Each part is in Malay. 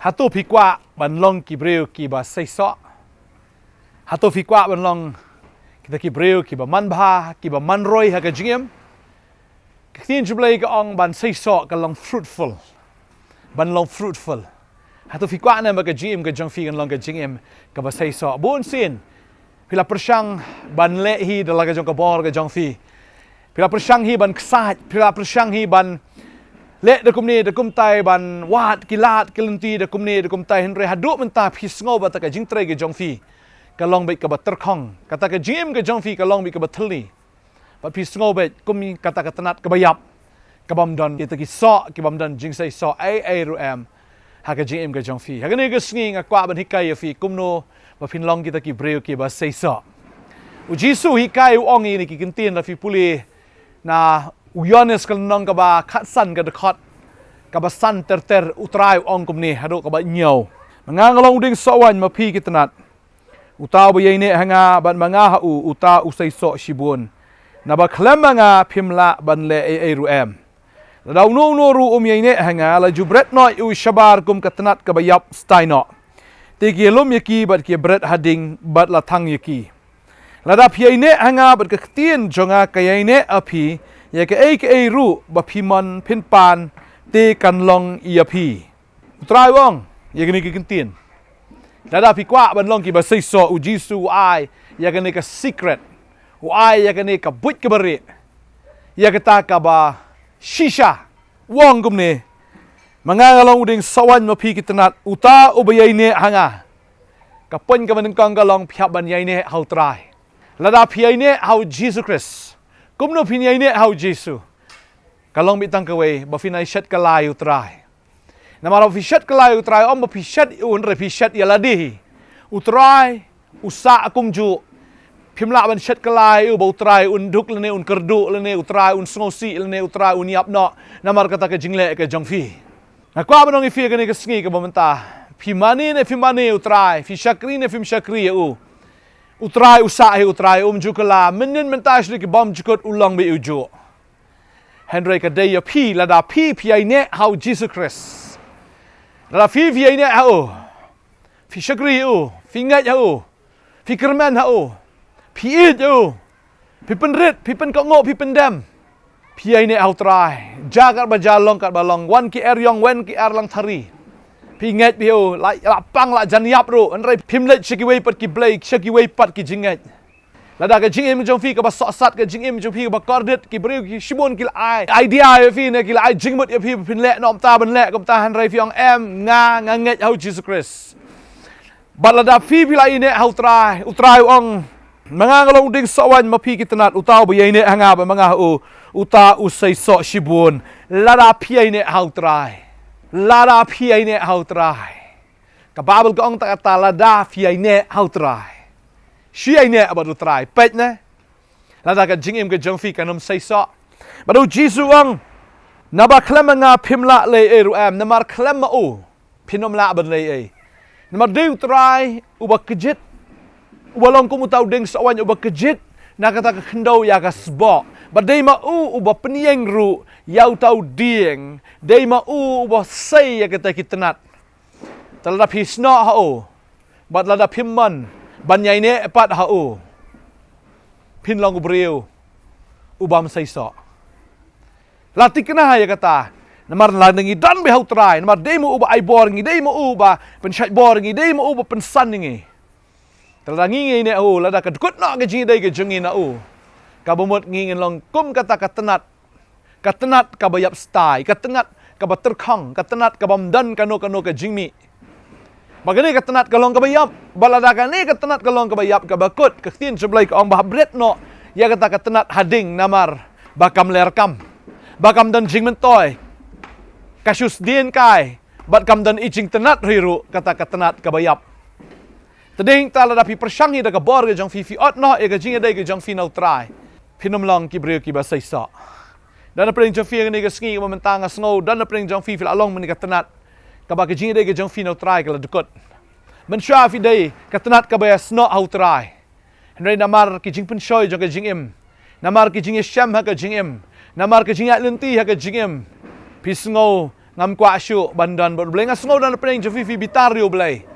hatu phikwa ban long ki breu ki ba sei so hatu phikwa ban long kita ki breu ki ba man bha ki ba man roi ha ka jingem tin jublai ka ong ban sei so ka long fruitful ban long fruitful hatu phikwa na ma ka jingem ka jong fi kan long ka jingem ka ba sei so bun sin pila persang ban le hi dalaga jong ka bor ka jong fi pila persang hi ban ksat pila persang hi ban le de kum ni de kum tai ban wat kilat kilenti de kum ni de kum tai henre hadu menta phis ngo ba ta ka jing tre ge jong fi ka long bai ka ba ter khong kata ka jim ge jong fi ka long bai ka ba thli ba phis ngo bai kum ni kata ka tanat ka ba yap ka bam don ki ta ki so ki bam don jing sai so ai ru am ha ka jim ge jong fi ha ka ni ge sngi nga kwa ban hikai fi kum no ba phin long ki ta ki breu ki ba sai so u jisu hikai u ong ni ki kin tin la fi puli na Uyanes kal nong ka ba khat san ka de khot ka ba san ter utrai ong kum ni hadu ka ba nyau mangang long ding so wan ma phi kitnat utaw ba yai ne hanga ban manga ha u uta usai so shibun na ba khlem nga phimla ban le ai ru em daw no ru yai ne hanga la jubret noi u shabar kum katnat ka ba yap staino te ki lom yaki bat ki bret hading bat la thang yaki la da phi ne hanga bat ka tien jonga ka yai ne aphi ya ke ai ru ba phiman phin pan te kan long ia phi trai wong ya ke ni ki tin da phi kwa ban long ki ba sei so u jisu ai ya ke ni ka secret u ai ya ke ni ka buit ke bari ya ke ta ka ba shisha wong gum ne manga long ding sawan ma phi kitnat uta ubayai ne hanga ka pon ka ban kong ka long phya ban yai ne hau trai la da phi ne hau Jesus Christ kum no phinyai ne hau Jesu kalong bitang kawai ba finai shat kalayu trai namara fi shat kalayu trai om ba fi shat un re fi shat yaladi utrai usa kum ju phimla ban shat kalayu ba utrai un duk lene un kerdu lene utrai un sngosi lene utrai un yap no namar kata ke jingle ke jongfi na kwa banong ifi ke ne ke sngi ke bamenta phimani ne phimani utrai fi shakri ne phim shakri u utrai usa utrai jukala menin mentas ki bom jukot ulang be ujo Henry ka day phi la da phi ai ne how Jesus Christ la phi ai ne how phi shakri u phi ngai u phi kerman how phi it u phi penrit phi pen ko ngo phi pendam phi ai ne how trai jagat ba jalong kat balong wan ki er yong wen ki er lang thari phi ngai biu la pang la jan yap ru Henry phim le shaki wei pat ki blai shaki wei pat ki jingai la da ka jing im jong fi ka ba so sat ka jing im jong fi ka ba kordet ki breu ki shibon ki ai idea fi ne ki ai jing mut fi phin le nom ta ban le kom ta han rai fi ong em nga nget hau Jesus Christ ba la da fi lai ne hau trai utrai ong manga ngalong ding so wan ma phi ki tanat utaw ba yai ne hanga ba manga u uta usai so shibon la da phi ai ne hau trai la da phi ai ne hau trai ka babel ka ong ta ta la da phi ai ne hau trai shi ai ne abadu trai pet ne la da ka jing im ka jong fi kanom sai so badu jisu ang na ba klem nga phimla le e ru am na mar klem ma u phinom la ban le e na mar deu trai u ba kejit u ba long kum tau ding so wan u ba kejit na kata ka khndo ya ka sbo ba dei ma u ba pnieng ru yau tau dieng dei ma u ba sai ya kata kitnat talada phisno ha u bat lada phimman ban yai ne pat ha u phin long breu ubam sai so latik na ya kata namar la ngi dan be hau trai namar demo uba ai bor ngi demo uba pen shai bor ngi demo uba pen san ngi tala ngi ne u la da ka kut no ga ji dai ga jungi na u ka bomot ngi ngin long kum kata katenat ka bayap stai katenat ka bater khang katenat ka bam dan kano ka jingmi bagani katenat kalong ka bayap balada ka ni katenat kalong ka bayap ka bakut ka tin seblai ka ong bahbret no ya kata katenat hading namar bakam lerkam bakam dan jing mentoy kasus dien kai bat kam dan ijing tenat hiru kata katenat ka bayap tading tala da pi persangi da ka bor ga jong fi ot no e ga jing dai ga jong fi no try phinom long ki breu ki ba sai sa dan apring jong fi ni ga sngi ma mentang snow dan apring jong fi along meni katenat kabak jing dai ke jong fi no try kala dukot men sha fi dai katenat ka ba sno au try henry namar ki jing pen shoy jong ke jing im namar ki jing sham ha ka jing im namar ki jing lenti ha ka jing im pisngo ngam kwa syu bandan bot blay ngasngau dan peneng jofi bitario blay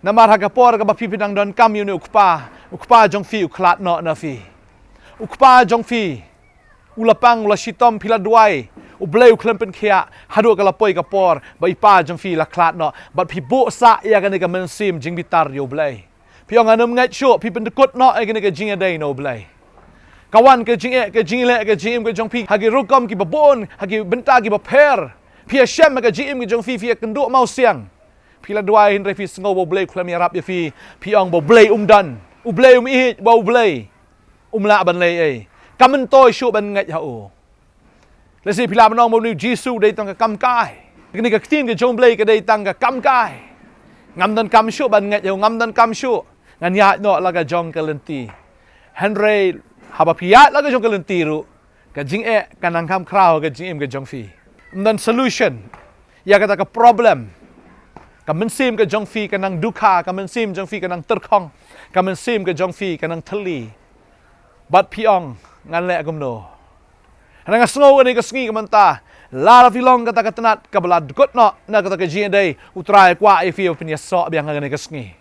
namar hagapor ka bapi pinang don kam yu ni ukpa jong fi uklat no na fi ukpa jong fi ulapang ula shitom pila duai ublay uklem pen khia hadu ka lapoi ka por bai pa jong fi la klat no bat pi bo sa ya ka ni ka men sim jing bitario blay piong anum ngai syu pi pen dekut no ai ka ni ka jing adai no blay kawan ke jing le ke jing ke jong fi hagi rukom ki babon hagi benta ki baper Pia Shem ke jim ke jong fi kenduk mau siang. Pila dua hin refi ngau bo blay klam yarap ya fi. Piong bo blay dan. Blay i bo blay. La ban lay ai. Kamen toy shu ban ngai hao. Le si pila banong bo ni Jesu dei tang ka kam kai. Ni ka tin ke jong blay ke dei tang ka kam kai. Ngam dan kam shu ban ngai hao ngam dan kam shu. Ngan ya no la ka jong ka lenti. Henry haba piat la ka jong ka lenti ru. Ka jing kanang kam krau ka jim ke jong fi. Dan solution ya kata ke problem ka mensim ke jong fi kanang duka ka mensim jong fi kanang terkhong ka mensim ke jong fi kanang thali bat piong ngan le gumno nang sngo ni ka sngi ka manta la filong kata ka tenat ka bala dukot no na kata ke jin dei utrai kwa I fi pinya so biang ngan ka sngi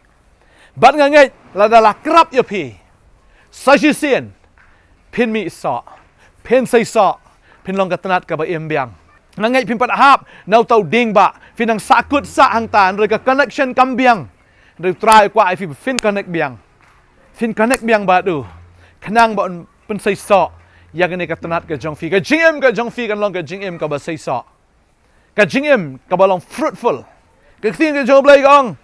bat ngai la dala krap yo pi sajisien pin mi so pin sai so pin long ka tenat ka ba biang nangai pimpat hap nau tau ding ba finang sakut sa hang tan rồi ka connection kam biang rồi try kwa I fin connect biang ba du khnang ba pen sai so ya ga ne ka tanat ka jong fi ka jing fi kan long ka jing ka ba sai so ka jing ka ba long fruitful ka tin ka job lai gong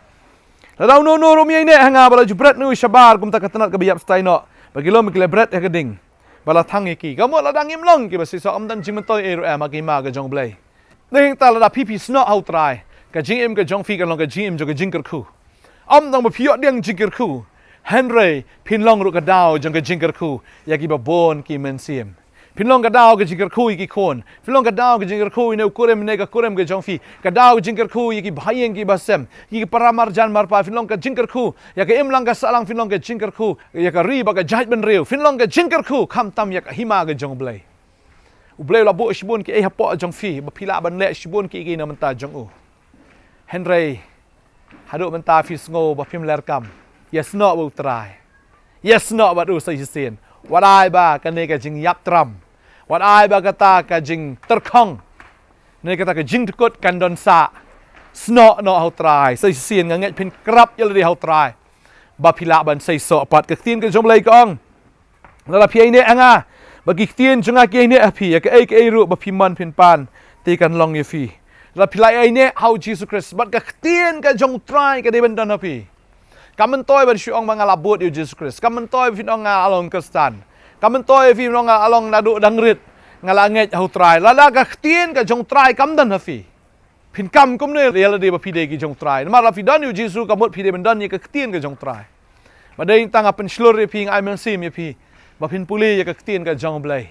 la dau no ro mi ne hanga ba la jubrat nu shabar kum ta ka tanat ka biap stai no ba kilo mi kile bret ka ding bala thang ki ka mo la dang im long ki ba si so am dan jing toy e ro ma ki ma ka jong blai ning ta la pp sno out try ka jing ka jong fi ka long ka jing jo ka jing kar khu am dang ba phio ding jing kar khu Henry pin long ru ka dau jong ka jing kar khu ya ki ba bon ki men sim pin long ka dau ka jing kar khu ki kon pin long ka dau ka jing kar khu ne kurem ne ka kurem ka jong fi ka dau jing kar khu ki bhayeng ki ba sem ki paramar jan mar pa pin long ka jing kar khu ya ka im lang ka salang pin long ka jing kar khu ya ka ri ba ka jait ben riu pin long ka jing kar khu kham tam ya ka hima ka jong blai u blai la bo shibun ki e ha po jong fi ba phila ban le shibun ki na man ta jong u Henry hadu man ta fi sngo ba phim ler kam yes no bu try yes no ba du sai sin wat ai ba ka ne ka jing yap tram wat ai ba ka ta ka jing terkhong ne ka ta ka jing tukut kan don sa sno no how try sai sin nga ngai pin krap ya le how try ba phila ban sai so pat ka tin ka jom lai kong la phi ne anga ba ki tin chunga ke ne a phi ka ai ru ba phi man phin pan ti kan long ye phi la phila ai ne how Jesus Christ bat ka tin ka jong try ka de ban don a phi kamen toy ban shuong mangala bot you Jesus Christ kamen toy fin ong along Kristan kamen toy fin ong along nadu dangrit ngala nge how try la la ka tin ka jong try kam dan hafi phin kam kum ne reality ba phi de ki jong try ma la fi dan you Jesus ka mot phi de ban dan ni ka tin ka jong try ba dei tang apen slur re phi ai men sim ye phi ba phin puli ye ka tin ka jong blai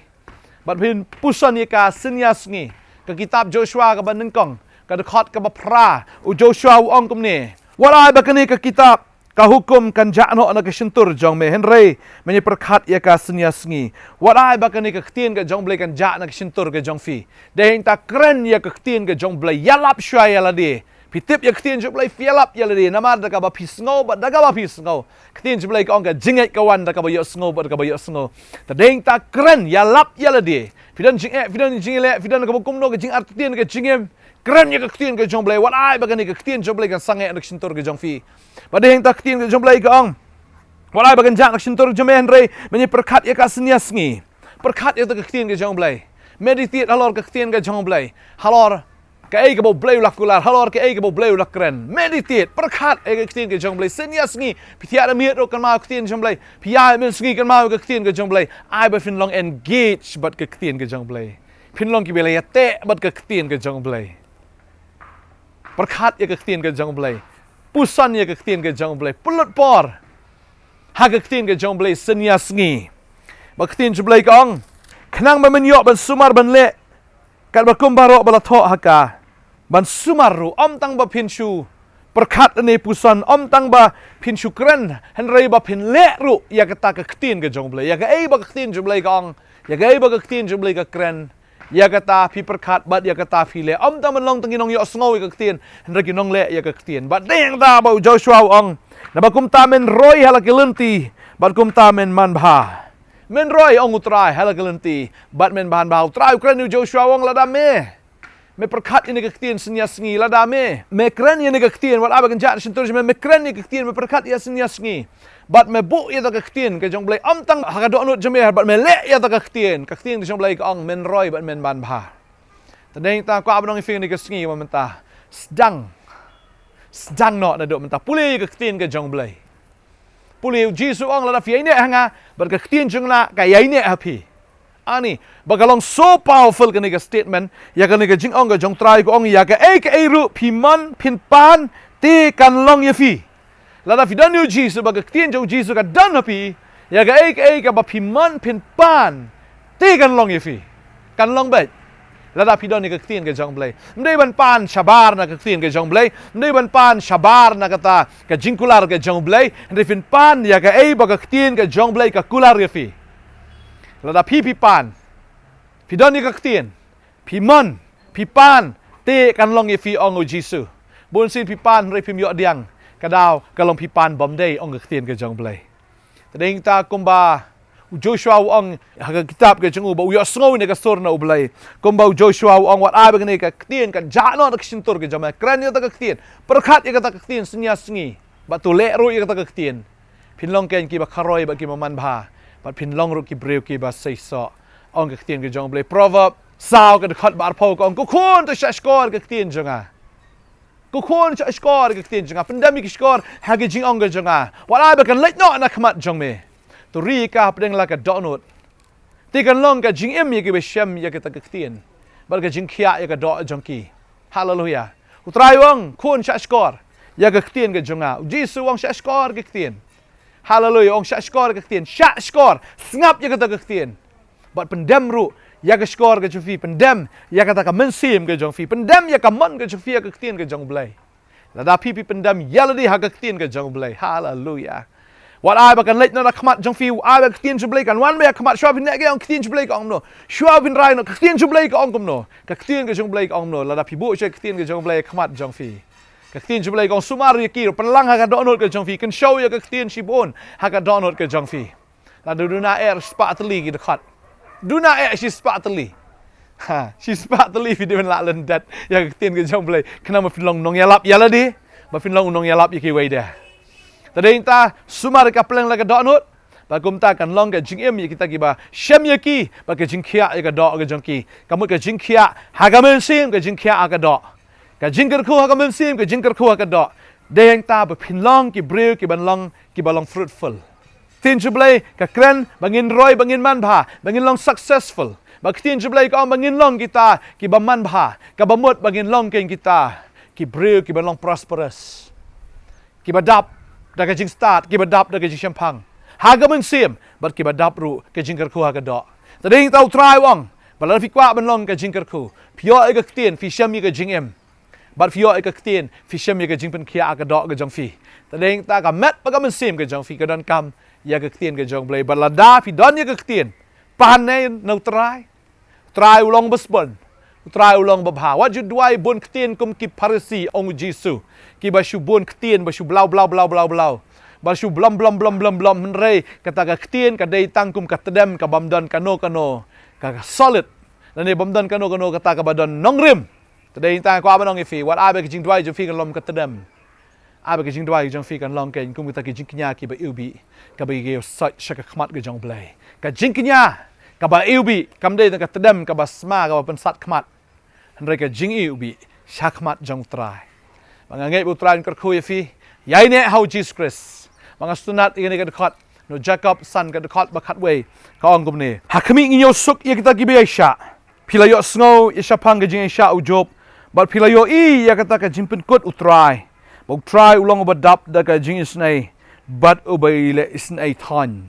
ba phin pusan ye ka sinyas ngi ka kitab Joshua ka ban kong ka khot ka ba phra u Joshua u ong kum ne wala ba ka ni ka kitab ka hukum kan jano na ka shintur jong me Henry menye perkhat ya ka senyas ngi wadai ba ka ni ka tin ka jong blai kan ja na ka shintur ka jong fi de ta kren ya ka tin ka jong blai yalap shwa ya la de pitip ya tin jong blai fialap ya la de namar da ka ba pisngo ba da ka ba pisngo tin jong blai ka ong ka jingai ka wan da ka ba yo sngo ba da ka ba yo sngo ta de ta kren yalap ya la de fidan jing le fidan ka kum no ka jing art tin ka jingem keren ya ka tin ka jong blai wat ai ba ka ni ka tin jong blai kan sange na shintur ka jong fi ba de ta tin ka jong blai ka ong wat ai ba kan ja na shintur jong Henry menye perkhat ya ka senyas ngi perkhat ya ta ka tin ka jong blai meditate halor ka tin ka jong blai halor ka ai ka bo blai lakular halor ka ai ka bo blai lakren meditate perkhat ai ka tin ka jong blai senyas ngi pithia da miet ro kan ma ka tin jong blai phia men ngi kan ma ka tin ka jong blai ai ba fin long engage bat ka tin ka jong blai phin long ki bela ya te bat ka tin ka jong blai perkhat ya ka tin ka jong blai pusan ya ka tin ka jong blai pulut por ha ka tin ka jong blai senyas ngi ba ka tin jong blai kong khnang ba men yo ban sumar ban le kan ba kum baro bala tho ha ka ban sumar ru om tang ba phin shu perkhat ne pusan om tang ba phin shu kren Henry ba phin le ru ya ka ta ka tin ka jong blai ya ka ai ba ka tin jong blai kong ya ka ai ba ka tin jong blai ka kren ya kata pi perkat bat ya kata fi le om ta man long tanginong yo sngow ka ktien hra kinong le ya ka ktien bat deng ta ba Joshua ong na ba kum ta men roi hala kilenti bat kum ta men man bha men roi ong utrai hala kilenti bat men ban ba utrai kren Joshua ong la da me perkat ini ka ktien senya sngi la da me kren ini ka ktien wat aba kan jat sintur me kren ini ka ktien me perkat ya senya sngi bat me bu ya ta ka ktien ka jong blai am tang ha ka do nut jame bat me le ya ta ka ktien di jong blai ka ong men roi bat men ban bha ta deng ta ko abnong ifing ni ka sngi ma menta sedang no na do menta puli ka ktien ka jong blai puli jisu ong la da fi ne hanga bat ka ktien jong na ka yai ne happy ani bagalong so powerful ka ni ka statement ya ka ni ka jing ong ka jong try ko ong ya ka ru piman pin pan ti kan long ya fi lada fi dan yu jisu baga ktien jong jisu ka dan happy ya ka ka ba piman pin pan ti kan long ya fi kan long bet lada fi dan ni ka ktien ka jong blai mdei ban pan shabar na ka ktien ka jong blai mdei ban pan shabar na kata ka jingkular ka jong blai ndei fin pan ya ka baga ktien ka jong blai ka kular ya fi lada pi pan pi don ni ka ktien pi man pi pan te kan long ye fi ong o jisu bun sin pi pan re pim yo diang kadaw kalong pi pan bom day ong ka ktien ka jong blai tadeng ta kumba Joshua ong ha kitab ka jong ba yo sngow ni ka stor na ublai kumba Joshua ong wat abe ni ka ktien ka jano ka sintur ka jama kran yo ta ka ktien perkhat ye ka ta ka ktien senya sngi ba tu le ro ye ka ta ka ktien pinlong ken ki ba kharoi ba ki man bha but pin long ru ki breu ki ba sei so ong ka ktien ka jong blai proverb sao ka khat bar pho ka ong ku khon to shashkor ka ktien jonga ku khon shashkor ka ktien jonga pandemic skor ha ka jing ong ka jonga wala ba kan let no na khamat jong me to ri ka pdeng la ka donut ti kan long ka jing em ye ki be shem ye ka ta ka ktien bar ka jing khia ye ka do jong ki hallelujah utrai wong khon shashkor ya ka ktien ka jonga jisu wong shashkor ka ktien hallelujah ong shashkor ka ktien shashkor ngap ya kata ka ktien bat pendem ru ya ka skor ka chufi pendem ya kata ka mensim ka jong fi pendem ya ka man ka chufi ka ktien ka jong blai la da pi pendem ya la di ha ka ktien ka jong blai hallelujah wat ai ba kan let na khmat jong fi ai ba ktien chu blai kan wan ba khmat shwa bin ne ka ong ktien chu blai ka ong no shwa bin rai no ktien chu blai ka ong kom no ka ktien ka jong blai ka ong no la da pi bu che ktien ka jong blai khmat jong fi ka ktien chu blai kong sumar ye ki penlang ha ka donut ka jong fi kan show ya ka ktien shi bon ha ka donut ka jong fi la du na spatli ki dekat du na shi spatli ha shi spatli fi de la len dat ya ka ktien ka jong blai kena ma pinlong nong yalap ya la di ma pinlong nong yalap ye ki wei da tadeng ta sumar ka pleng la ka donut ba kum ta kan long ka jing em ye kita ki ba shem ye ki ba ka jing khia ye ka do ka jong ki ka mu ka jing khia ha ka men sim ka jing khia ka do ka jingkar khu ha ka mem sim ka jingkar khu ha ka do deng ta ba phin long ki breu ki ban long ki balong fruitful tin jublai ka kren bangin roi bangin man bha bangin long successful ba tin jublai ka bangin long kita ki ba man bha ka ba mot bangin long ken kita ki breu ki ban long prosperous ki ba dap da ka jing start ki ba dap da ka jing champang ha ka mem sim ba ki ba dap ru ka jingkar khu ha ka do tadeng tau try wong ba la fi kwa ban long ka jingkar khu pyo e ka tien fi sham ka jing em but fi yo ka ktien fi shem ye ka jing pen khia ka do ka jong fi tadeng ta ka met pa ka men sim ka jong fi ka don kam ya ka ktien ka jong blai but la da fi don ye ka ktien pan ne no try ulong besbon try ulong babha what you do I bon ktien kum ki parisi ong jisu ki ba shu bon ktien ba shu blau ba shu blam men re kata ka ktien ka dei tang kum ka tedem ka bamdon kano ka solid la ne bamdon kano kata ka badon nongrim tadeng ta ko abanong ifi wat abe ki jing dwai jo fi kan lom ka tedem abe ki jing dwai jong fi kan long ken kum ta ki jing knya ki ba ubi ka ba ge shaka khmat ge jong blai ka jing knya ka ba ubi kam de ka tedem ka ba sma ka ba pen sat khmat andre ka jing ubi shak khmat jong trai mga ngai bu trai kar khu ifi yai ne how Jesus Christ mga sunat ini ka dekat no Jacob son ka dekat ba khat way ka ong kum ne hakmi ngi yo suk ye kita ki be sha pila yo snow ye shapang ge jing sha u job but pila yo ya kata ka jimpen kot utrai bau try ulong badap da ka jing isnai but ubaile isnai than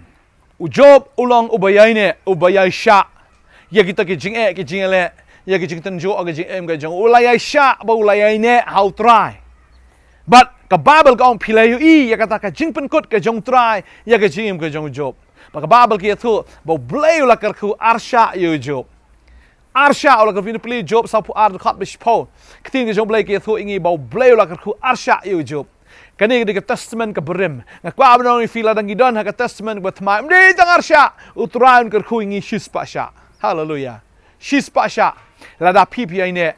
ujob ulong ubayai ne ubayai sha ya kita ki jing le ya ki jing tan jo ga jing em ga jong ulayai sha ba ulayai ne how try but ka babel ka ong pila yo ya kata ka jimpen kot ka jong try ya ka jing em ka jong job ba ka babel ki thu ba blay la kar khu arsha yo job arsha ola ka pili Job sa pu ar khat bishpo ktin ke jong blai ke thu ingi bau blai ola ka khu arsha yu Job kani ke testament ka berim ngakwa bno ni fila dang gidon ha ka testament ba thma mde tang arsha utraun ka khu ingi shispa sha hallelujah shispa sha la da pipi ine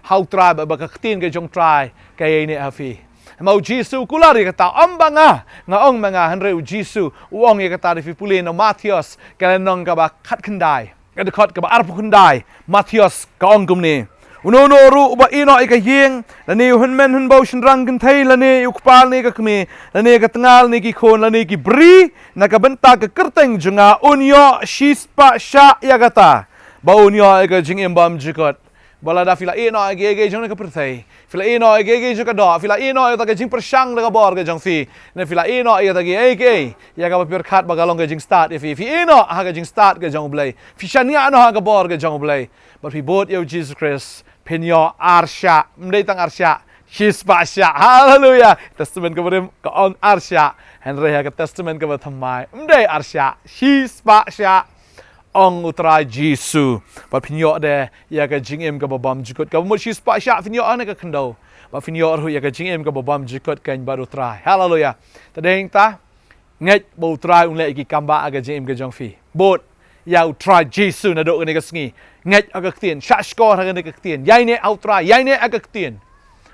how try ba ka ktin ke jong try ka ine hafi mau Jisu kulari kata ambanga nga ong mga hanre Jisu uong ye kata di pulin no Matius kalenong ka ba khat khandai ka de khot ka ba arpu khandai Matius ka ong kumni uno no ru ba ino ika yeng la ni hun men hun bau shin rang kan thai la ni ukpal ni ka kmi la ni ka tangal ni ki khon la ni ki bri na ka benta ka kerteng junga unyo shispa sha ya kata ba unyo ika jing imbam jikot bala da fila ino age jong ka perthai fila ino age jo ka do fila ino ta ka jing persang da ka bor ka jong fi na fila ino ya ta ge age ya ka per khat ba ka long ka jing start fi ino ha ka jing start ka jong blai fi shania no ha ka bor ka jong blai but fi bot yo Jesus Christ penyo arsha mdei tang arsha shispa sha hallelujah testament ka berim ka on arsha henry ha ka testament ka ba thamai mdei arsha shispa sha ong utrai Jisu ba pinyo de ya ka jingem ka babam jikot ka mo shis pa sha pinyo ane ka kendo ba pinyo ru ya ka jingem ka babam jikot kan ba utrai hallelujah tadeng ta ngai bo utrai un le ki kamba aga jingem ka jong fi bot ya utrai Jisu na do ka ne ka sngi ngai aga ktien sha skor ha ne ka ktien yai ne utrai yai ne aga ktien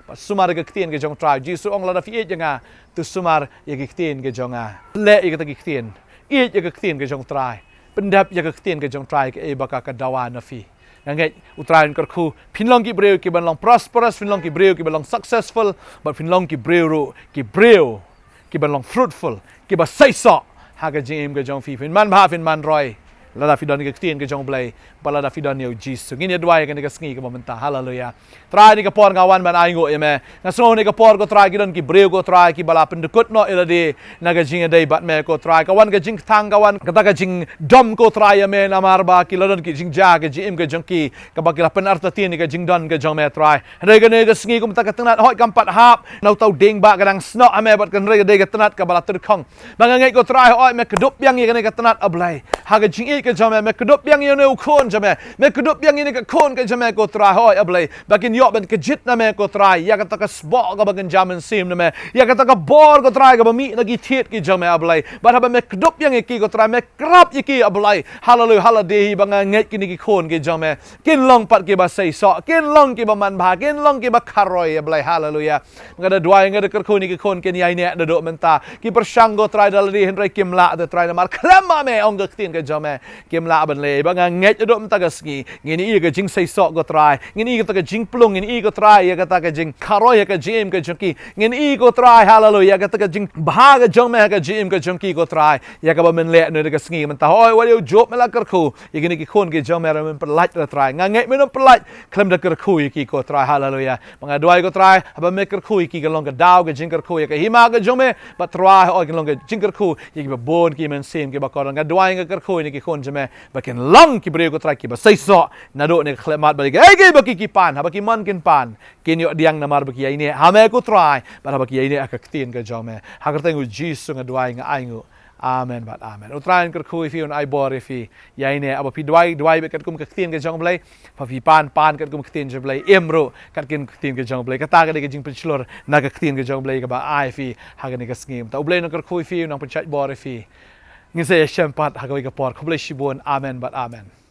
ba sumar ka ktien ka jong trai Jisu ong la da fi e janga tu sumar ya ki ktien ka jonga le i ka ta ki ktien e ya ka ktien ka jong trai pendap ya ka ktien ka jong try ka e baka ka dawa na fi ngai utrain kar khu phinlong ki breu ki ban long prosperous phinlong ki breu ki ban long successful but phinlong ki breu ki ban long fruitful ki ba sai so ha ka jim ka jong fi phin man ba phin man roi la da fi don ka ktien ka jong blai bala da fi don yo Jesus ngin ya dwai ka ni ka sngi ka mamanta hallelujah try ni ka por ngawan ban ai ngo eme na so ni ka por ko try ki don ki breu ko try ki bala pendukut no ilade na ka jing dei bat me ko try ka wan ka jing thang ka wan ka ta ka jing dom ko try me na mar ba ki lodon ki jing ja ka jim ka jong ki ka ba ki la pen arta tin ni ka jing don ka jong me try re ka ni ka sngi ko ta ka tanat hoi kam pat hap nau tau ding ba ka dang sno ame bat kan re ka dei ka tanat ka bala tur khong ba ngai ko try hoi me ka dup yang ye ka ni ka tanat ablai ha ka jing e ka jong me ka dup yang ye no khon jame me ka dup yang ni ka khon ka jame ko try hoi ablai bakin yo ben ka jit na me ko try ya ka ta ka sbo ka ba kan jaman sim na me ya ka ta ka bor ko try ka ba mi na gi thiet ki jame ablai ba ha ba me ka dup yang ki ko try me krap ye ki ablai hallelujah hallelujah ba ngai ki ni ki khon ki jame kin long pat ki ba sei so kin long ki ba man ba kin long ki ba kharoi ablai hallelujah ngada dwai ngada ker khoni ki khon ken yai ne da do menta ki persang go try dal di henry kim la da try na mar klama me ong ga tin ka jame kim la ban le ba ngai do menta ga ski ngini i ga jing sei so go try ngini ga ta ga jing plung ngini i go try ya ga ta ga jing kharoi ga jim ga jong ki ngini i go try hallelujah ga ta ga jing ba ga jong me ga jim ga jong ki go try ya ga ba men le no ga sngi menta hoi wa yo job me la ker khu ye gini ki khon ki jong me ra men pelat ra try ngai me no pelat klem da ker khu ye ki ko try hallelujah mga dwai go try ba me ker khu ki ga long ga daw ga jing ker khu ye ga hima ga jong me ba try hoi ga long ga jing ker khu ye ki ba bon ki men sim ki ba ko ga dwai ga ker khu ni ki khon jame ba ken long ki breu go try ki ba sai so na do ne khlemat ba ga ge ba ki pan ha ba ki man kin pan kin yo diang na mar ba ki ai ne ha me ko try ba ba ki ai ne ak tin ga jong me ha ka tengu Jesus nga dwai nga ai ngu amen bat amen utrain ker khu fi un ai bor fi yai ne aba pi dwai be kat kum ka tin ga jong blai pa fi pan kat kum ka tin je blai emro kat kin tin ga jong blai ka ta ga de jing pichlor na ka tin ga jong blai ga ba ai fi ha ga ne ka ngim ta blai no ker khu fi un ang pan chat bor fi ngin se shem pat ha ga por khu blai shibon amen bat amen